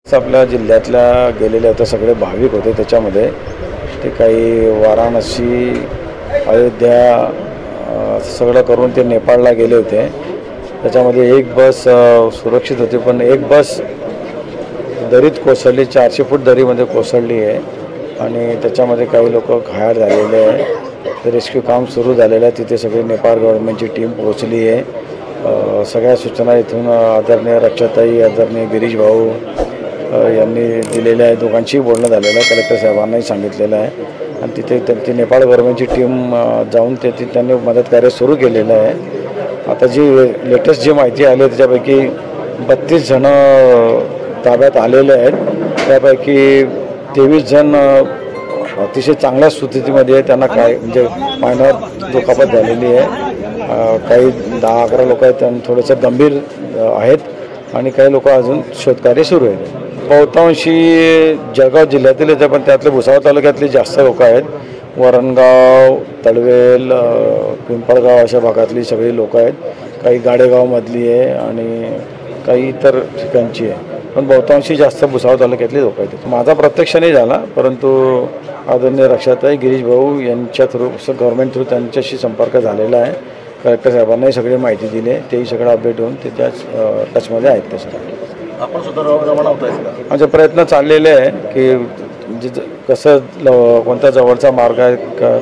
आपल्या जिल्ह्यातल्या गेलेले होते सगळे भाविक होते। त्याच्यामध्ये ते काही वाराणसी अयोध्या सगळं करून ते नेपाळला गेले होते। त्याच्यामध्ये एक बस सुरक्षित होती, पण एक बस दरीत कोसळली, 400 फूट दरीमध्ये कोसळली आहे आणि त्याच्यामध्ये काही लोक घायल झालेले आहे। रेस्क्यू काम सुरू झालेलं आहे। तिथे सगळी नेपाळ गव्हर्नमेंटची टीम पोहोचली आहे। सगळ्या सूचना इथून आदरणीय रक्षाताई, आदरणीय गिरीश भाऊ यांनी दिलेल्या आहे। दोघांची बोलणं झालेलं आहे, कलेक्टर साहेबांनाही सांगितलेलं आहे आणि तिथे त्यांची नेपाळ गव्हर्नमेंटची टीम जाऊन त्यांनी मदत कार्य सुरू केलेलं आहे। आता जी लेटेस्ट जी माहिती आली त्याच्यापैकी 32 जण ताब्यात आलेले आहेत। त्यापैकी 23 जण अतिशय चांगल्या स्थितीमध्ये आहे। त्यांना काय म्हणजे पाण्यावर दुखापत झालेली आहे। काही 10-11 लोक आहेत, त्यांना थोडंसं गंभीर आहेत आणि काही लोक अजून शोधकार्य सुरू आहे। बहुतांशी जळगाव जिल्ह्यातील आहेत, पण त्यातले भुसावळ तालुक्यातले जास्त लोक आहेत। वरणगाव, तळवेल, पिंपळगाव अशा भागातली सगळी लोक आहेत। काही गाडेगावमधली आहे आणि काही इतर ठिकाणची आहे, पण बहुतांशी जास्त भुसावळ तालुक्यातले लोक आहेत। माझा प्रत्यक्ष नाही झाला, परंतु आदरणीय रक्षाताई, गिरीश भाऊ यांच्या थ्रू गव्हर्नमेंट थ्रू त्यांच्याशी संपर्क झालेला आहे। कलेक्टर साहेबांनाही सगळी माहिती दिली आहे, तेही सगळं अपडेट होऊन ते त्याच टचमध्ये आहेत। ते सगळं आपण सुद्धा रवाना होत आहे का? आमचे प्रयत्न चाललेले आहे की कसं कोणत्या जवळचा मार्ग आहे,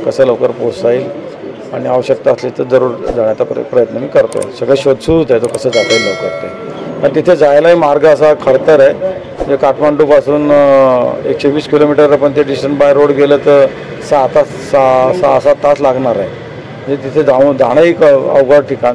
कसं लवकर पोहोचता येईल आणि आवश्यकता असली तर जरूर जाण्याचा प्रयत्न मी करतो आहे। सगळं शोध सुरूच आहे, तो कसं जाता येईल लवकर ते। पण तिथे जायलाही मार्ग असा खडतर आहे, म्हणजे काठमांडूपासून 120 किलोमीटर, पण ते डिस्टन्स बाय रोड गेलं तर 6-7 तास लागणार आहे। म्हणजे तिथे जाणंही अवघड ठिकाण।